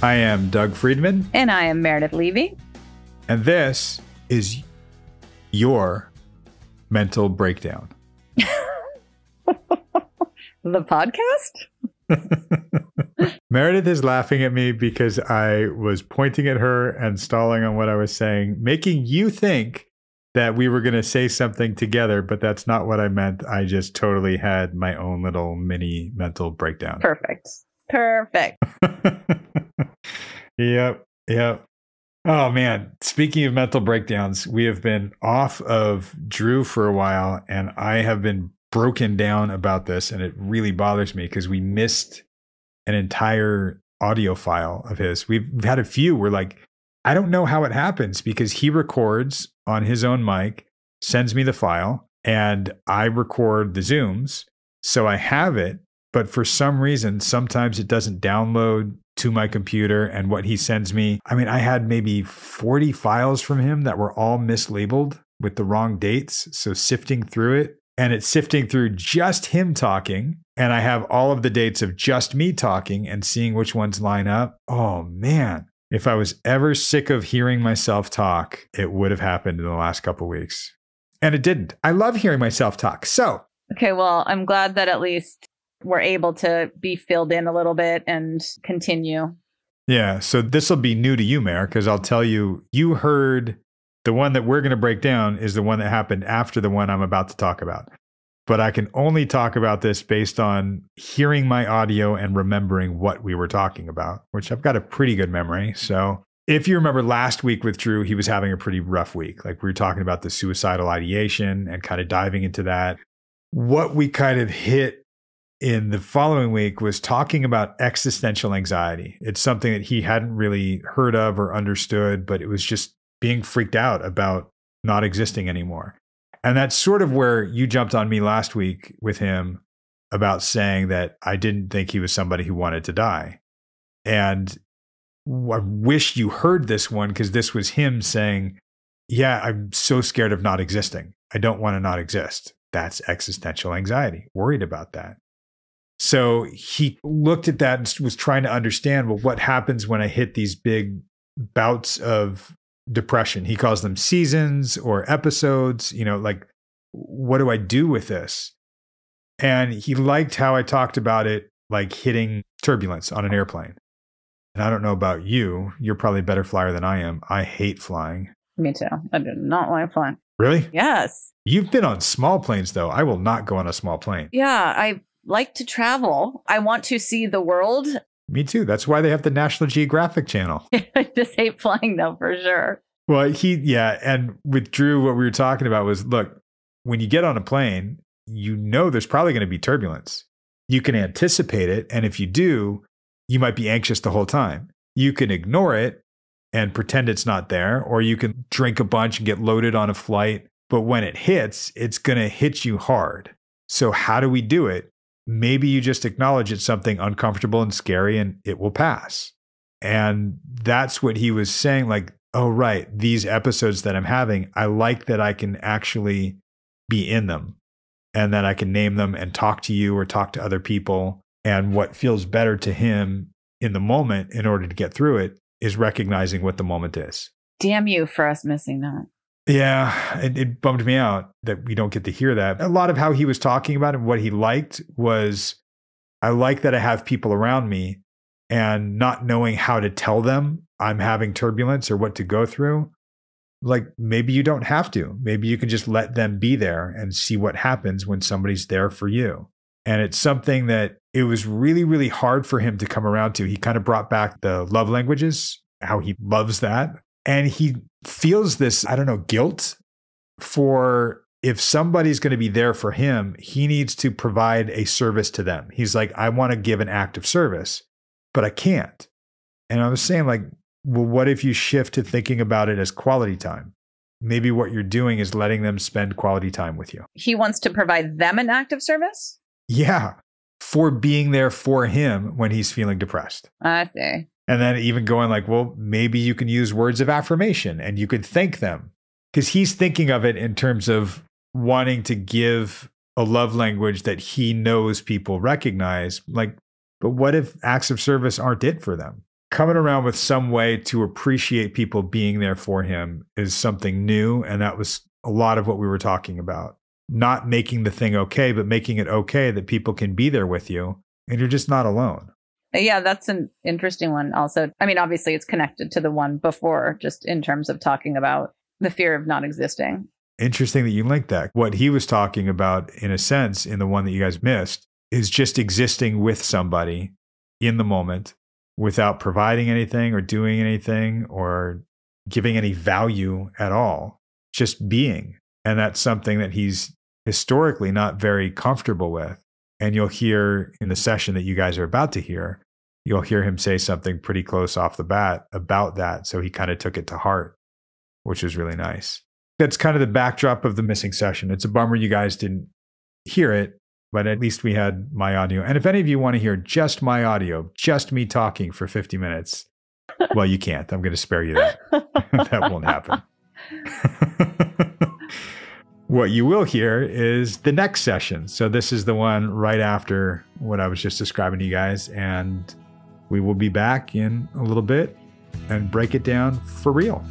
I am Doug Friedman. And I am Meredith Levy. And this is your mental breakdown. The podcast? Meredith is laughing at me because I was pointing at her and stalling on what I was saying, making you think that we were going to say something together, but that's not what I meant. I just totally had my own little mini mental breakdown. Perfect. Yep. Oh, man. Speaking of mental breakdowns, we have been off of Drew for a while, and I have been broken down about this, and it really bothers me because we missed an entire audio file of his. We've had a few where, like, I don't know how it happens because he records on his own mic, sends me the file, and I record the Zooms. So I have it, but for some reason, sometimes it doesn't download to my computer, and what he sends me, I mean, I had maybe 40 files from him that were all mislabeled with the wrong dates. So sifting through it, and it's sifting through just him talking, and I have all of the dates of just me talking and seeing which ones line up. Oh man, if I was ever sick of hearing myself talk, it would have happened in the last couple of weeks. And it didn't. I love hearing myself talk. So, okay, well, I'm glad that at least we're able to be filled in a little bit and continue. Yeah, so this will be new to you, Mare, because I'll tell you, you heard the one that we're going to break down is the one that happened after the one I'm about to talk about. But I can only talk about this based on hearing my audio and remembering what we were talking about, which I've got a pretty good memory. So if you remember last week with Drew, he was having a pretty rough week. Like, we were talking about the suicidal ideation and kind of diving into that. What we kind of hit in the following week was talking about existential anxiety. It's something that he hadn't really heard of or understood, but it was just being freaked out about not existing anymore. And that's sort of where you jumped on me last week with him about saying that I didn't think he was somebody who wanted to die. And I wish you heard this one, because this was him saying, yeah, I'm so scared of not existing. I don't want to not exist. That's existential anxiety, worried about that. So he looked at that and was trying to understand, well, what happens when I hit these big bouts of depression? He calls them seasons or episodes, like, what do I do with this? And he liked how I talked about it, like hitting turbulence on an airplane. And I don't know about you. You're probably a better flyer than I am. I hate flying. Me too. I do not like flying. Really? Yes. You've been on small planes, though. I will not go on a small plane. Yeah, I like to travel. I want to see the world. Me too. That's why they have the National Geographic channel. I just hate flying, though, for sure. Well, and with Drew, what we were talking about was, look, when you get on a plane, there's probably going to be turbulence. You can anticipate it. And if you do, you might be anxious the whole time. You can ignore it and pretend it's not there, or you can drink a bunch and get loaded on a flight. But when it hits, it's going to hit you hard. So how do we do it? Maybe you just acknowledge it's something uncomfortable and scary, and it will pass. And that's what he was saying, like, oh, right, these episodes that I'm having, I like that I can actually be in them, and that I can name them and talk to you or talk to other people. And what feels better to him in the moment in order to get through it is recognizing what the moment is. Damn you for us missing that. Yeah, it bummed me out that we don't get to hear that. A lot of how he was talking about it, what he liked was, I like that I have people around me and not knowing how to tell them I'm having turbulence or what to go through. Like, maybe you don't have to. Maybe you can just let them be there and see what happens when somebody's there for you. And it's something that it was really, really hard for him to come around to. He kind of brought back the love languages, how he loves that. And he feels this, guilt for, if somebody's going to be there for him, he needs to provide a service to them. He's like, I want to give an act of service, but I can't. And I was saying, like, well, what if you shift to thinking about it as quality time? Maybe what you're doing is letting them spend quality time with you. He wants to provide them an act of service? Yeah, for being there for him when he's feeling depressed. I see. And then even going like, well, maybe you can use words of affirmation and you could thank them. Because he's thinking of it in terms of wanting to give a love language that he knows people recognize. Like, but what if acts of service aren't it for them? coming around with some way to appreciate people being there for him is something new. And that was a lot of what we were talking about. Not making the thing okay, but making it okay that people can be there with you and you're just not alone. Yeah, that's an interesting one also. I mean, obviously it's connected to the one before, just in terms of talking about the fear of not existing. Interesting that you linked that. What he was talking about, in a sense, in the one that you guys missed, is just existing with somebody in the moment without providing anything or doing anything or giving any value at all, just being. And that's something that he's historically not very comfortable with. And you'll hear in the session that you guys are about to hear, you'll hear him say something pretty close off the bat about that. So he kind of took it to heart, which was really nice. That's kind of the backdrop of the missing session. It's a bummer you guys didn't hear it, but at least we had my audio. And if any of you want to hear just my audio, just me talking for 50 minutes, well, you can't. I'm going to spare you that. That won't happen. What you will hear is the next session. So this is the one right after what I was just describing to you guys. And we will be back in a little bit and break it down for real.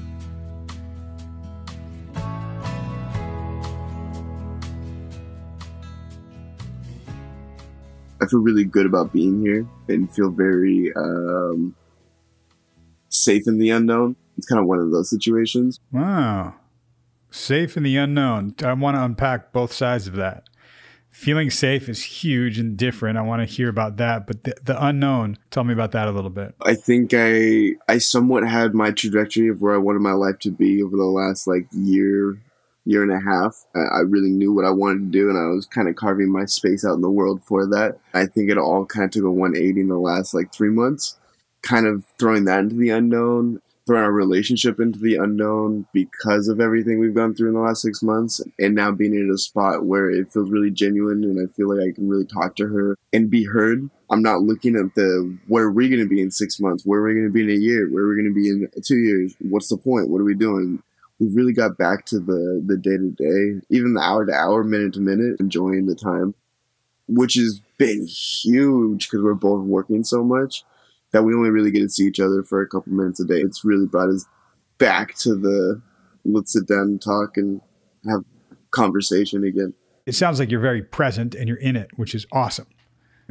I feel really good about being here and feel very safe in the unknown. It's kind of one of those situations. Wow. Safe in the unknown. I want to unpack both sides of that. Feeling safe is huge and different. I want to hear about that. But the unknown, tell me about that a little bit. I think I somewhat had my trajectory of where I wanted my life to be over the last year and a half. I really knew what I wanted to do, and I was kind of carving my space out in the world for that. I think it all kind of took a 180 in the last 3 months, kind of throwing that into the unknown, throwing our relationship into the unknown because of everything we've gone through in the last 6 months, and now being in a spot where it feels really genuine and I feel like I can really talk to her and be heard. I'm not looking at where are we going to be in 6 months? Where are we going to be in a year? Where are we going to be in 2 years? What's the point? What are we doing? We've really got back to the day-to-day, even the hour-to-hour, minute-to-minute, enjoying the time, which has been huge because we're both working so much that we only really get to see each other for a couple minutes a day. It's really brought us back to let's sit down and talk and have conversation again. It sounds like you're very present and you're in it, which is awesome.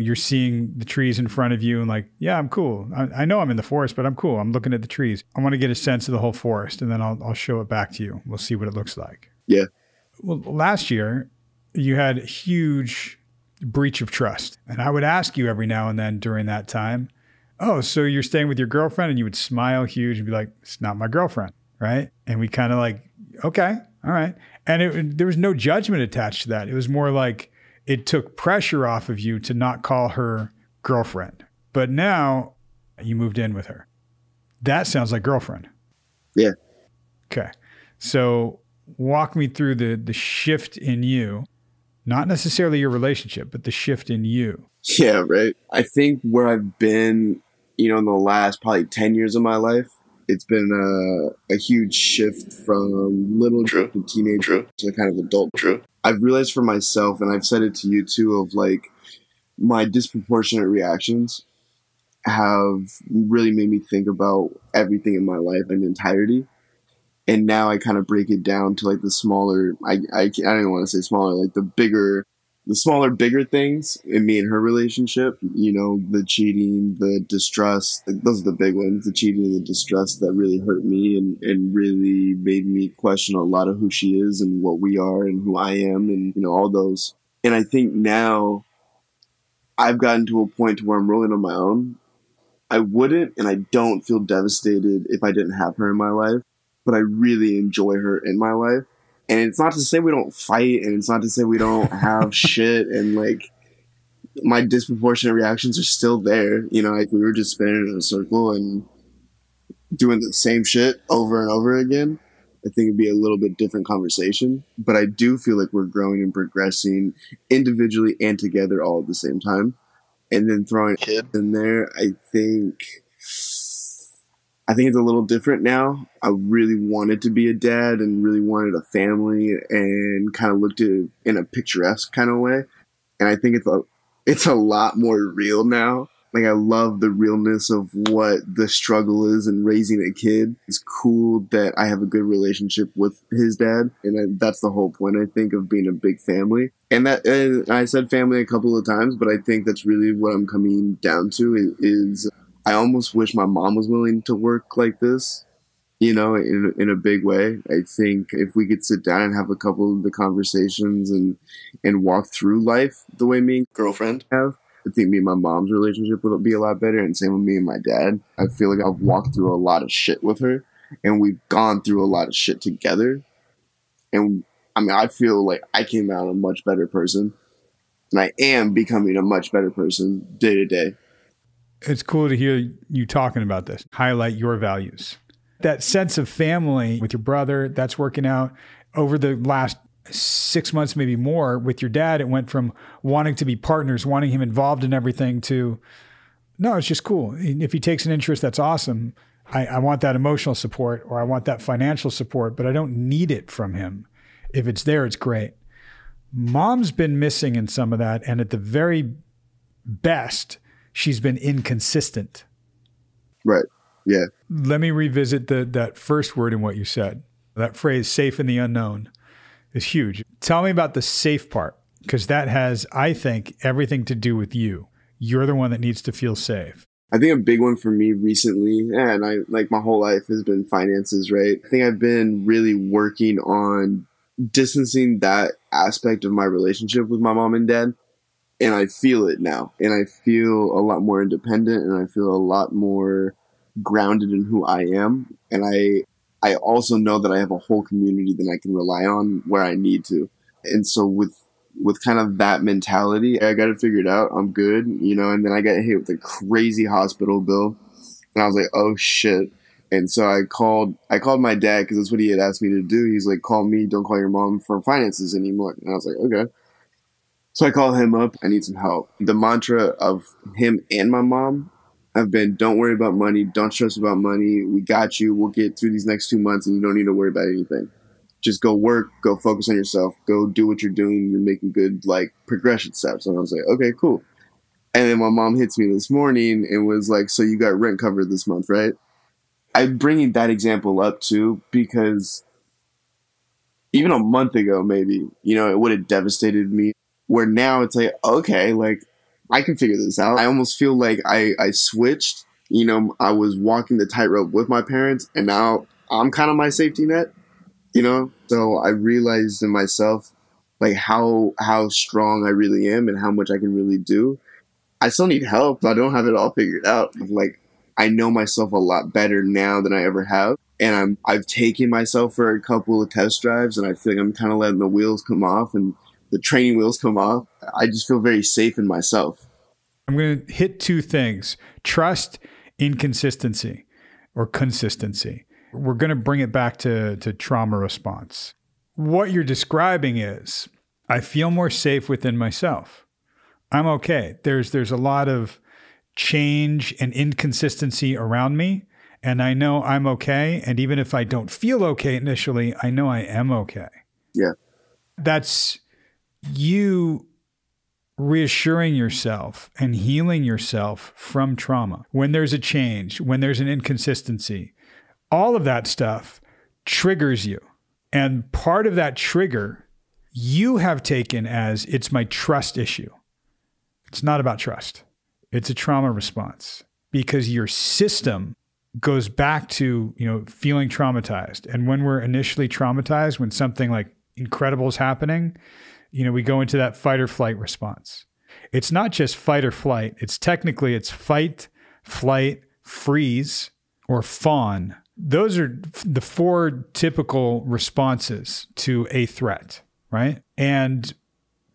You're seeing the trees in front of you and yeah, I'm cool. I know I'm in the forest, but I'm cool. I'm looking at the trees. I want to get a sense of the whole forest, and then I'll show it back to you. We'll see what it looks like. Yeah. Well, last year, you had a huge breach of trust. And I would ask you every now and then during that time, oh, so you're staying with your girlfriend? And you would smile huge and be like, it's not my girlfriend, right? And we kind of okay, all right. And there was no judgment attached to that. It was more like, it took pressure off of you to not call her girlfriend. But now you moved in with her. That sounds like girlfriend. Yeah. Okay. So walk me through the shift in you, not necessarily your relationship, but the shift in you. Yeah, right. I think where I've been, in the last probably 10 years of my life, it's been a huge shift from little Drew to teenage Drew to kind of adult Drew. I've realized for myself, and I've said it to you too, of my disproportionate reactions have really made me think about everything in my life in entirety. And now I kind of break it down to the smaller, I don't even want to say smaller, the smaller, bigger things in me and her relationship, the cheating, the distrust, those are the big ones, the cheating and the distrust that really hurt me and really made me question a lot of who she is and what we are and who I am and, all those. And I think now I've gotten to a point where I'm rolling on my own. I wouldn't, and I don't feel devastated if I didn't have her in my life, but I really enjoy her in my life. And it's not to say we don't fight, and it's not to say we don't have shit, and my disproportionate reactions are still there. We were just spinning in a circle and doing the same shit over and over again. I think it'd be a little bit different conversation, but I do feel like we're growing and progressing individually and together all at the same time. And then throwing kids in there, I think it's a little different now. I really wanted to be a dad and really wanted a family and kind of looked at it in a picturesque kind of way. And I think it's a lot more real now. Like, I love the realness of what the struggle is in raising a kid. It's cool that I have a good relationship with his dad. And that's the whole point, I think, of being a big family. And I said family a couple of times, but I think that's really what I'm coming down to is I almost wish my mom was willing to work like this, you know, in a big way. I think if we could sit down and have a couple of the conversations and walk through life the way me and girlfriend have, I think me and my mom's relationship would be a lot better, and same with me and my dad. I feel like I've walked through a lot of shit with her, and we've gone through a lot of shit together. And I mean, I feel like I came out a much better person, and I am becoming a much better person day to day. It's cool to hear you talking about this. Highlight your values. That sense of family with your brother, that's working out. Over the last 6 months, maybe more, with your dad, it went from wanting to be partners, wanting him involved in everything, to, no, it's just cool. If he takes an interest, that's awesome. I want that emotional support, or I want that financial support, but I don't need it from him. If it's there, it's great. Mom's been missing in some of that. And at the very best, she's been inconsistent. Right. Yeah. Let me revisit that first word in what you said. That phrase, safe in the unknown, is huge. Tell me about the safe part, because that has, I think, everything to do with you. You're the one that needs to feel safe. I think a big one for me recently, and I like my whole life, has been finances, right? I think I've been really working on distancing that aspect of my relationship with my mom and dad. And I feel it now. And I feel a lot more independent, and I feel a lot more grounded in who I am. And I also know that I have a whole community that I can rely on where I need to. And so with kind of that mentality, I got to figure it out. I'm good, you know, and then I got hit with a crazy hospital bill, and I was like, oh shit. And so I called my dad, because that's what he had asked me to do. He's like, call me, don't call your mom for finances anymore. And I was like, okay. So I called him up. I need some help. The mantra of him and my mom have been, don't worry about money. Don't stress about money. We got you. We'll get through these next 2 months, and you don't need to worry about anything. Just go work, go focus on yourself, go do what you're doing. You're making good, like, progression steps. And I was like, okay, cool. And then my mom hits me this morning and was like, so you got rent covered this month, right? I'm bringing that example up too, because even a month ago, maybe, you know, it would have devastated me, where now it's like, okay, like, I can figure this out. I almost feel like I switched, you know, I was walking the tightrope with my parents, and now I'm kind of my safety net, you know? So I realized in myself, like, how strong I really am and how much I can really do. I still need help. I don't have it all figured out. Like, I know myself a lot better now than I ever have. And I've taken myself for a couple of test drives, and I feel like I'm kind of letting the wheels come off and the training wheels come off. I just feel very safe in myself. I'm going to hit two things: trust, inconsistency, or consistency. We're going to bring it back to trauma response. What you're describing is, I feel more safe within myself. I'm okay. There's a lot of change and inconsistency around me, and I know I'm okay. And even if I don't feel okay initially, I know I am okay. Yeah. That's you reassuring yourself and healing yourself from trauma. When there's a change, when there's an inconsistency, all of that stuff triggers you. And part of that trigger you have taken as, it's my trust issue. It's not about trust. It's a trauma response, because your system goes back to, you know, feeling traumatized. And when we're initially traumatized, when something like incredible is happening, you know, we go into that fight or flight response. It's not just fight or flight. It's fight, flight, freeze, or fawn. Those are the four typical responses to a threat, right? And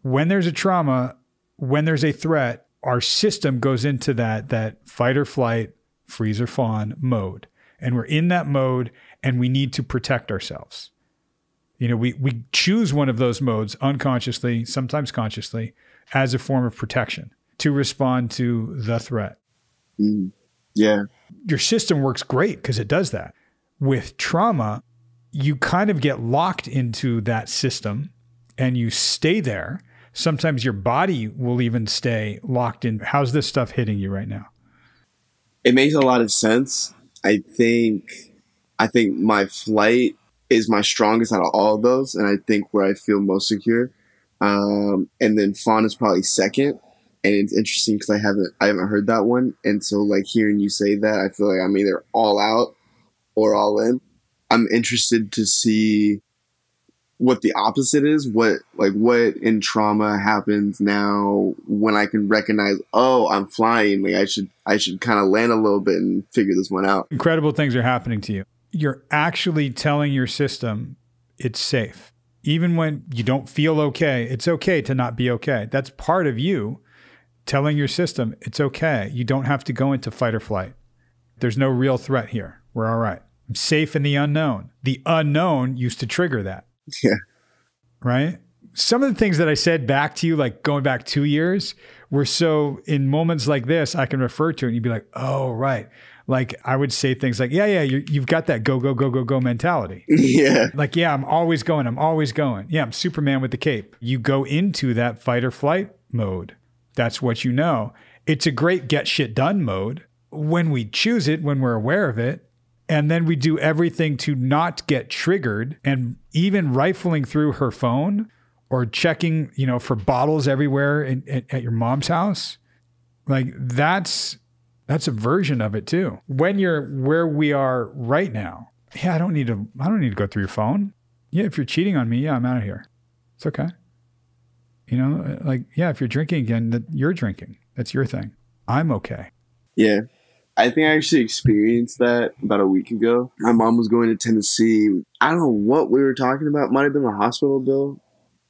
when there's a trauma, when there's a threat, our system goes into that fight or flight, freeze or fawn mode. And we're in that mode, and we need to protect ourselves. You know, we choose one of those modes unconsciously, sometimes consciously, as a form of protection to respond to the threat. Yeah. Your system works great because it does that. With trauma, you kind of get locked into that system, and you stay there Sometimes your body will even stay locked in. How's this stuff hitting you right now? It makes a lot of sense. I think my flight is my strongest out of all of those, and I think where I feel most secure. And then fawn is probably second. And it's interesting because I haven't heard that one. And so like hearing you say that, I feel like I'm either all out or all in. I'm interested to see what the opposite is, what in trauma happens now when I can recognize, oh, I'm flying. Like I should kind of land a little bit and figure this one out. Incredible things are happening to you. You're actually telling your system it's safe. Even when you don't feel okay, it's okay to not be okay. That's part of you telling your system it's okay. You don't have to go into fight or flight. There's no real threat here. We're all right. I'm safe in the unknown. The unknown used to trigger that. Yeah. Right? Some of the things that I said back to you, like going back 2 years, were so in moments like this, I can refer to it and you'd be like, oh, right. Like I would say things like, yeah, you've got that go mentality. Yeah. Like, yeah, I'm always going. Yeah, I'm Superman with the cape. You go into that fight or flight mode. That's what you know. It's a great get shit done mode when we choose it, when we're aware of it. And then we do everything to not get triggered, and even rifling through her phone or checking, for bottles everywhere at your mom's house. Like that's a version of it too. When you're where we are right now, yeah, I don't need to go through your phone. Yeah, if you're cheating on me, yeah, I'm out of here. It's okay. Yeah, if you're drinking again, you're drinking. That's your thing. I'm okay. Yeah. I think I actually experienced that about a week ago. My mom was going to Tennessee. I don't know what we were talking about. Might have been a hospital bill.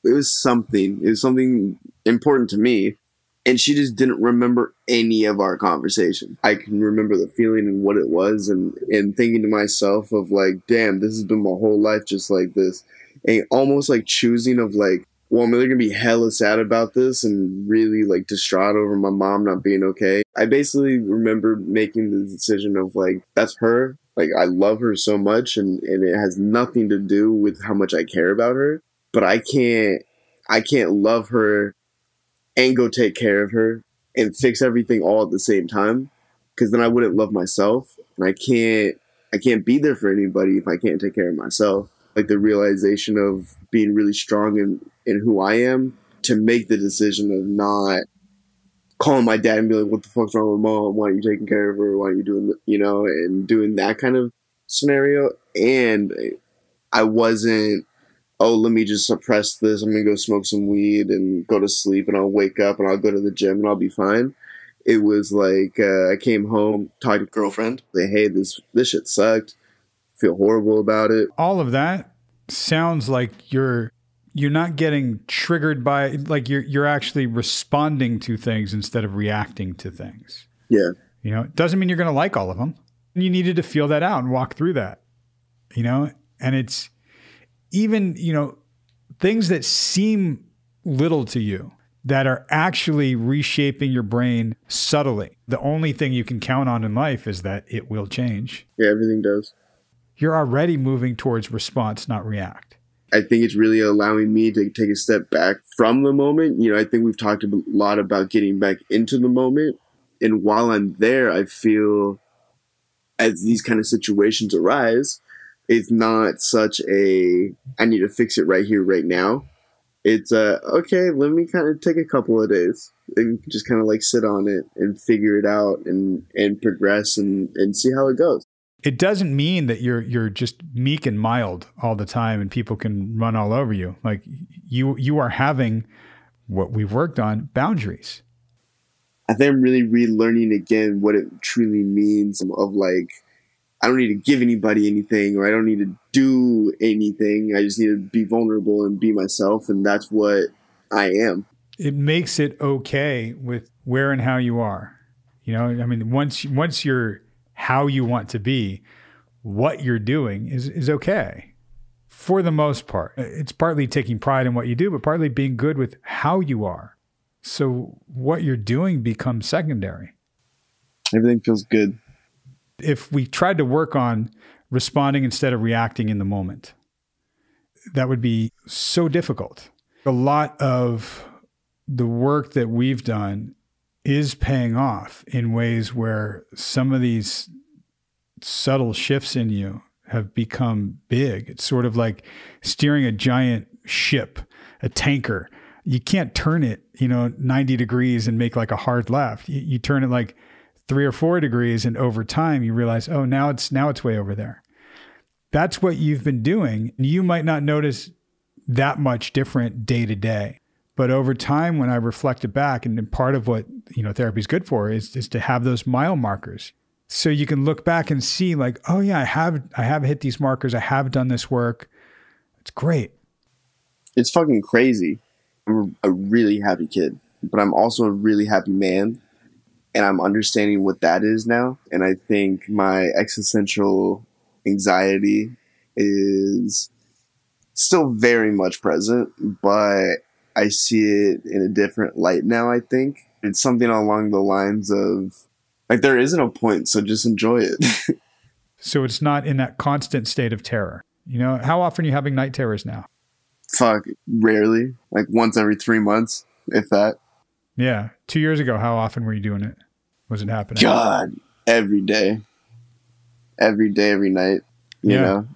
It was something. It was something important to me. And she just didn't remember any of our conversation. I can remember the feeling and what it was and thinking to myself of like, damn, this has been my whole life just like this. And almost like choosing of like, well, I'm either going to be hella sad about this and really like distraught over my mom not being okay. I basically remember making the decision of like, that's her. Like, I love her so much and it has nothing to do with how much I care about her. But I can't love her and go take care of her and fix everything all at the same time. Because then I wouldn't love myself. And I can't be there for anybody if I can't take care of myself. Like the realization of being really strong in who I am to make the decision of not calling my dad and be like, what the fuck's wrong with mom? Why are you taking care of her? Why are you doing, and doing that kind of scenario. And I wasn't, oh, let me just suppress this. I'm going to go smoke some weed and go to sleep and I'll wake up and I'll go to the gym and I'll be fine. It was like, I came home, talked to a girlfriend, say, hey, this shit sucked. Feel horrible about it. All of that sounds like you're not getting triggered by, like you're actually responding to things instead of reacting to things. Yeah. It doesn't mean you're going to like all of them. You needed to feel that out and walk through that, and it's even, things that seem little to you that are actually reshaping your brain subtly. The only thing you can count on in life is that it will change. Yeah, everything does. You're already moving towards response, not react. I think it's really allowing me to take a step back from the moment. I think we've talked a lot about getting back into the moment. And while I'm there, I feel as these kind of situations arise, it's not such a, I need to fix it right here, right now. It's okay, let me kind of take a couple of days and just kind of like sit on it and figure it out and progress and see how it goes. It doesn't mean that you're just meek and mild all the time and people can run all over you. Like you are having what we've worked on, boundaries. I think I'm really relearning again what it truly means of like, I don't need to give anybody anything or I don't need to do anything. I just need to be vulnerable and be myself. And that's what I am. It makes it okay with where and how you are. Once you're how you want to be, what you're doing is okay for the most part. It's partly taking pride in what you do, but partly being good with how you are. So what you're doing becomes secondary. Everything feels good. If we tried to work on responding instead of reacting in the moment, that would be so difficult. A lot of the work that we've done is paying off in ways where some of these subtle shifts in you have become big. It's sort of like steering a giant ship, a tanker. You can't turn it, 90 degrees and make like a hard left. You turn it like 3 or 4 degrees, and over time you realize, oh, now it's way over there. That's what you've been doing. You might not notice that much different day to day, but over time, when I reflected back, and part of what therapy is good for is to have those mile markers, so you can look back and see like, oh yeah, I have hit these markers. I have done this work. It's great. It's fucking crazy. I'm a really happy kid, but I'm also a really happy man. And I'm understanding what that is now. And I think my existential anxiety is still very much present, but I see it in a different light now, I think. It's something along the lines of, like, there isn't a point, so just enjoy it. So it's not in that constant state of terror. How often are you having night terrors now? Fuck, rarely. Like once every 3 months, if that. Yeah. 2 years ago, how often were you doing it? Was it happening? God, every day. Every day, every night. You know?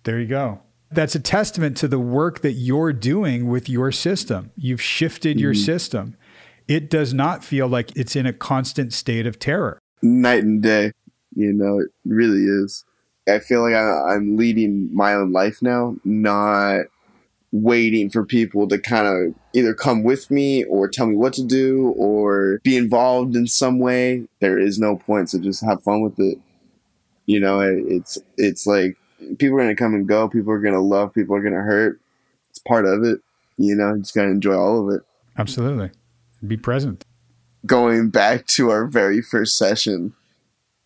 There you go. That's a testament to the work that you're doing with your system. You've shifted your system. It does not feel like it's in a constant state of terror. Night and day. It really is. I feel like I'm leading my own life now, not waiting for people to kind of either come with me or tell me what to do or be involved in some way. There is no point, so just have fun with it. It's like people are going to come and go. People are going to love. People are going to hurt. It's part of it. You just got to enjoy all of it. Absolutely. Be present. Going back to our very first session,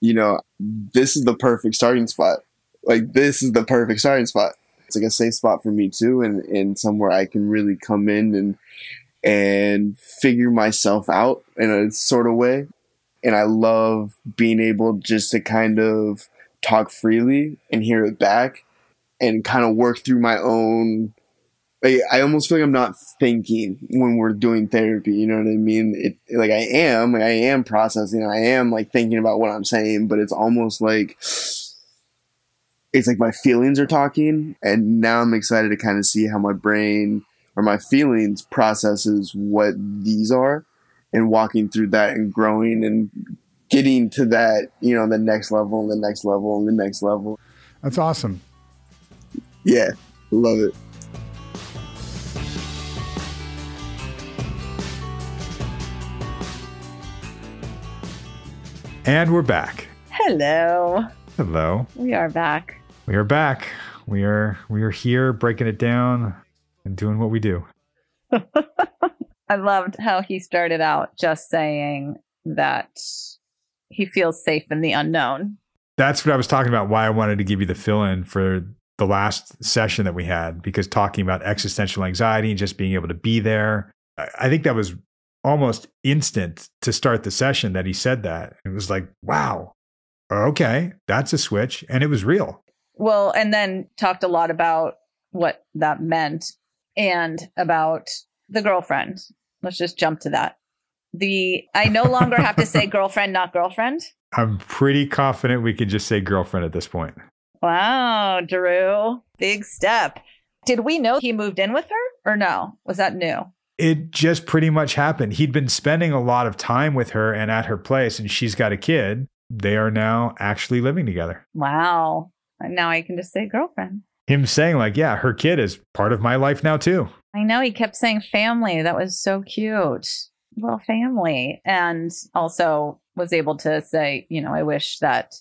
this is the perfect starting spot. Like, this is the perfect starting spot. It's like a safe spot for me too, and somewhere I can really come in and figure myself out in a sort of way. And I love being able just to kind of talk freely and hear it back and kind of work through my own. I almost feel like I'm not thinking when we're doing therapy. You know what I mean? Like I am processing. I am like thinking about what I'm saying, but it's almost like it's like my feelings are talking. And now I'm excited to kind of see how my brain or my feelings processes what these are, and walking through that and growing and getting to that, the next level and the next level and the next level. That's awesome. Yeah, love it. And we're back. Hello. Hello. We are back. We are back. We are here breaking it down and doing what we do. I loved how he started out just saying that he feels safe in the unknown. That's what I was talking about, why I wanted to give you the fill-in for the last session that we had, because talking about existential anxiety and just being able to be there, I think that was almost instant to start the session that he said that. It was like, wow, okay, that's a switch. And it was real. Well, and then talked a lot about what that meant and about the girlfriend. Let's just jump to that. I no longer have to say girlfriend, not girlfriend. I'm pretty confident we can just say girlfriend at this point. Wow, Drew, big step. Did we know he moved in with her or no? Was that new? It just pretty much happened. He'd been spending a lot of time with her and at her place, and she's got a kid. They are now actually living together. Wow. And now I can just say girlfriend. Him saying like, yeah, her kid is part of my life now too. I know, he kept saying family. That was so cute. Well, family. And also was able to say, I wish that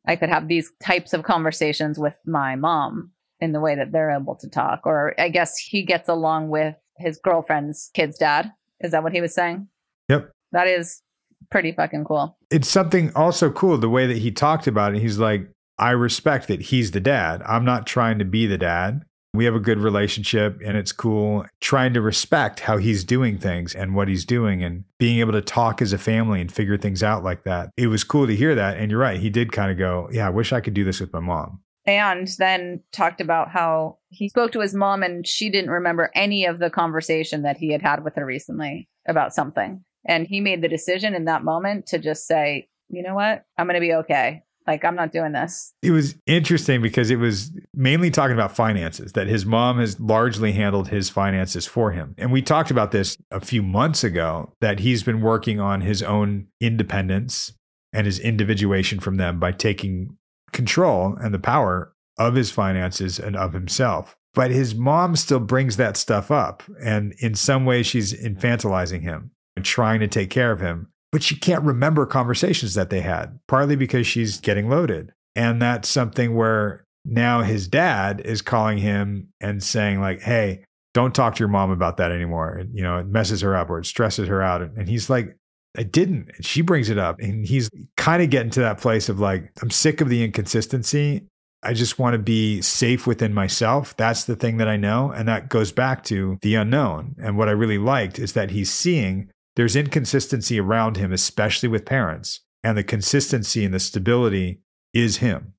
I could have these types of conversations with my mom in the way that they're able to talk. Or I guess he gets along with his girlfriend's kid's dad. Is that what he was saying? Yep. That is pretty fucking cool. It's something also cool, the way that he talked about it. He's like, I respect that he's the dad. I'm not trying to be the dad. We have a good relationship and it's cool. Trying to respect how he's doing things and what he's doing and being able to talk as a family and figure things out like that. It was cool to hear that. And you're right. He did kind of go, yeah, I wish I could do this with my mom. And then talked about how he spoke to his mom and she didn't remember any of the conversation that he had had with her recently about something. And he made the decision in that moment to just say, you know what? I'm going to be okay. Like, I'm not doing this. It was interesting because it was mainly talking about finances, that his mom has largely handled his finances for him. And we talked about this a few months ago, that he's been working on his own independence and his individuation from them by taking control and the power of his finances and of himself. But his mom still brings that stuff up. And in some ways, she's infantilizing him and trying to take care of him. But she can't remember conversations that they had, partly because she's getting loaded. And that's something where now his dad is calling him and saying like, hey, don't talk to your mom about that anymore. And, you know, it messes her up or it stresses her out. And he's like, I didn't. And she brings it up. And he's kind of getting to that place of like, I'm sick of the inconsistency. I just want to be safe within myself. That's the thing that I know. And that goes back to the unknown. And what I really liked is that he's seeing there's inconsistency around him, especially with parents. And the consistency and the stability is him.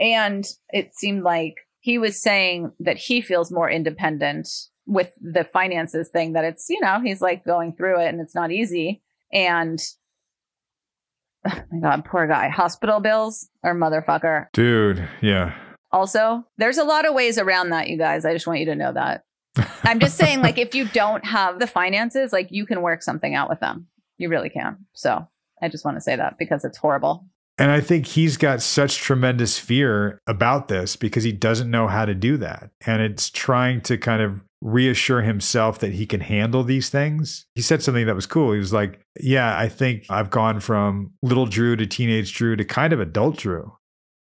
And it seemed like he was saying that he feels more independent with the finances thing, that it's, you know, he's like going through it and it's not easy. And oh my God, poor guy. Hospital bills are motherfucker. Dude, yeah. Also, there's a lot of ways around that, you guys. I just want you to know that. I'm just saying, like, if you don't have the finances, like, you can work something out with them. You really can. So I just want to say that because it's horrible. And I think he's got such tremendous fear about this because he doesn't know how to do that. And it's trying to kind of reassure himself that he can handle these things. He said something that was cool. He was like, yeah, I think I've gone from little Drew to teenage Drew to kind of adult Drew.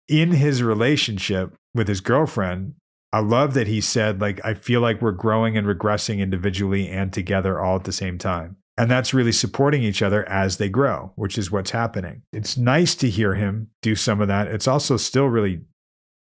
In his relationship with his girlfriend, I love that he said, like, I feel like we're growing and regressing individually and together all at the same time. And that's really supporting each other as they grow, which is what's happening. It's nice to hear him do some of that. It's also still really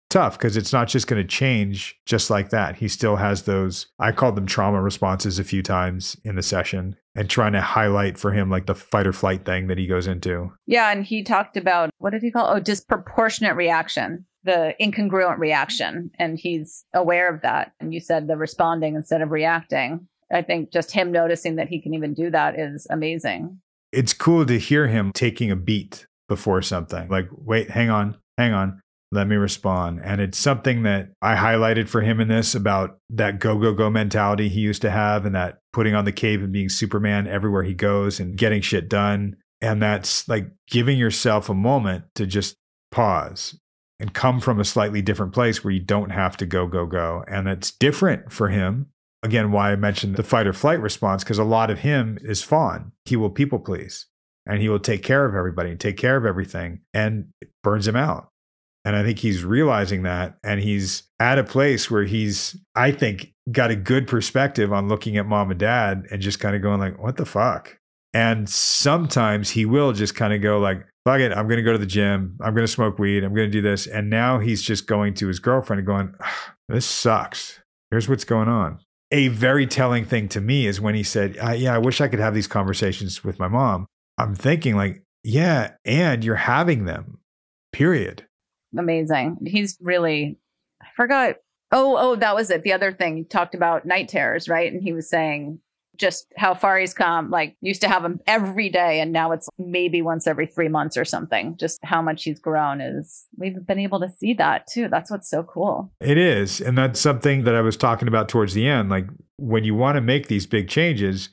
tough because it's not just going to change just like that. He still has those, I called them trauma responses a few times in the session, and trying to highlight for him like the fight or flight thing that he goes into. Yeah. And he talked about, what did he call? Oh, disproportionate reaction, the incongruent reaction. And he's aware of that. And you said the responding instead of reacting. I think just him noticing that he can even do that is amazing. It's cool to hear him taking a beat before something. Like, wait, hang on. Let me respond. And it's something that I highlighted for him in this about that go mentality he used to have, and that putting on the cape and being Superman everywhere he goes and getting shit done. And that's like giving yourself a moment to just pause and come from a slightly different place where you don't have to go. And it's different for him. Again, why I mentioned the fight or flight response, because a lot of him is fawn. He will people please, and he will take care of everybody and take care of everything, and it burns him out. And I think he's realizing that, and he's at a place where he's, I think, got a good perspective on looking at mom and dad and just kind of going like, what the fuck? And sometimes he will just kind of go like, fuck it, I'm going to go to the gym. I'm going to smoke weed. I'm going to do this. And now he's just going to his girlfriend and going, this sucks. Here's what's going on. A very telling thing to me is when he said, yeah, I wish I could have these conversations with my mom. I'm thinking like, yeah, and you're having them, period. Amazing. He's really, I forgot. Oh, that was it. The other thing, he talked about night terrors, right? And he was saying just how far he's come, like used to have them every day. And now it's maybe once every 3 months or something. Just how much he's grown is, we've been able to see that too. That's what's so cool. It is. And that's something that I was talking about towards the end. Like when you want to make these big changes,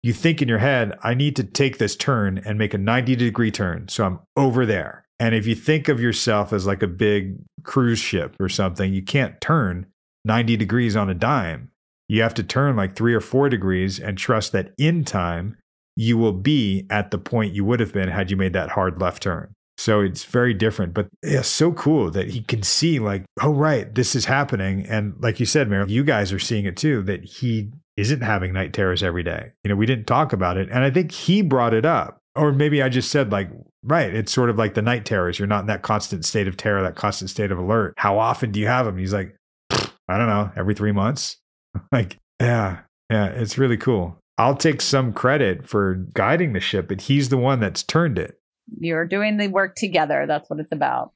you think in your head, I need to take this turn and make a 90-degree turn. So I'm over there. And if you think of yourself as like a big cruise ship or something, you can't turn 90 degrees on a dime. You have to turn like 3 or 4 degrees and trust that in time, you will be at the point you would have been had you made that hard left turn. So it's very different, but yeah, so cool that he can see like, oh, right, this is happening. And like you said, Meredith, you guys are seeing it too, that he isn't having night terrors every day. You know, we didn't talk about it. And I think he brought it up. Or maybe I just said like, right, it's sort of like the night terrors. You're not in that constant state of terror, that constant state of alert. How often do you have them? He's like, I don't know, every 3 months. Like, yeah, it's really cool. I'll take some credit for guiding the ship, but he's the one that's turned it. You're doing the work together. That's what it's about.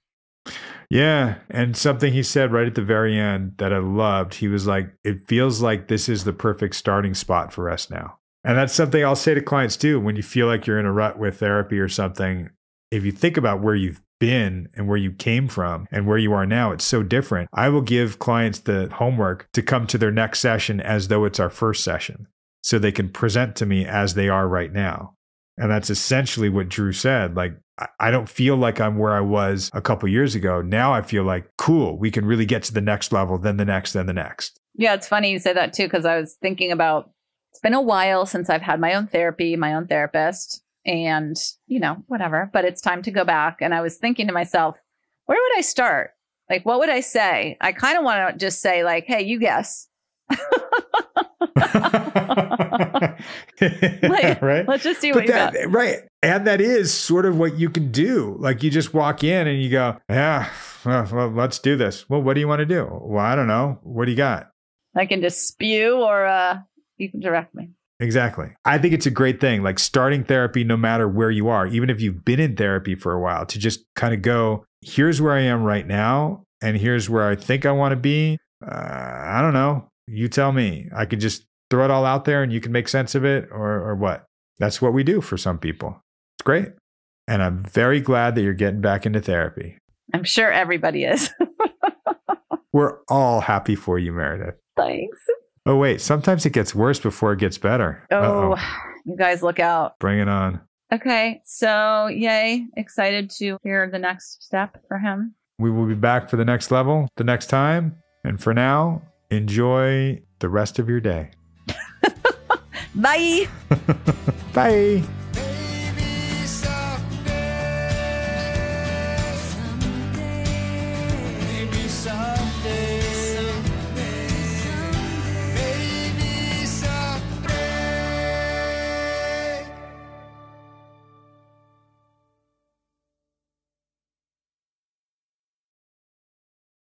Yeah. And something he said right at the very end that I loved, he was like, it feels like this is the perfect starting spot for us now. And that's something I'll say to clients too. When you feel like you're in a rut with therapy or something, if you think about where you've been and where you came from and where you are now, it's so different. I will give clients the homework to come to their next session as though it's our first session, so they can present to me as they are right now. And that's essentially what Drew said. Like, I don't feel like I'm where I was a couple years ago. Now I feel like, cool, we can really get to the next level, then the next, then the next. Yeah, it's funny you say that too, because I was thinking about, it's been a while since I've had my own therapy, my own therapist, and, whatever, but it's time to go back. And I was thinking to myself, where would I start? Like, what would I say? I kind of want to just say like, hey, you guess. Right. Let's just see what you got. Right. And that is sort of what you can do. Like, you just walk in and you go, yeah, well, let's do this. Well, what do you want to do? Well, I don't know. What do you got? I can just spew, or you can direct me. Exactly. I think it's a great thing, like starting therapy, no matter where you are, even if you've been in therapy for a while, to just kind of go, here's where I am right now. And here's where I think I want to be. I don't know. You tell me. I could just throw it all out there and you can make sense of it, or what? That's what we do for some people. It's great. And I'm very glad that you're getting back into therapy. I'm sure everybody is. We're all happy for you, Meredith. Thanks. Oh, wait. Sometimes it gets worse before it gets better. Oh, you guys look out. Bring it on. Okay. So, yay. Excited to hear the next step for him. We will be back for the next level the next time. And for now, enjoy the rest of your day. Bye. Bye.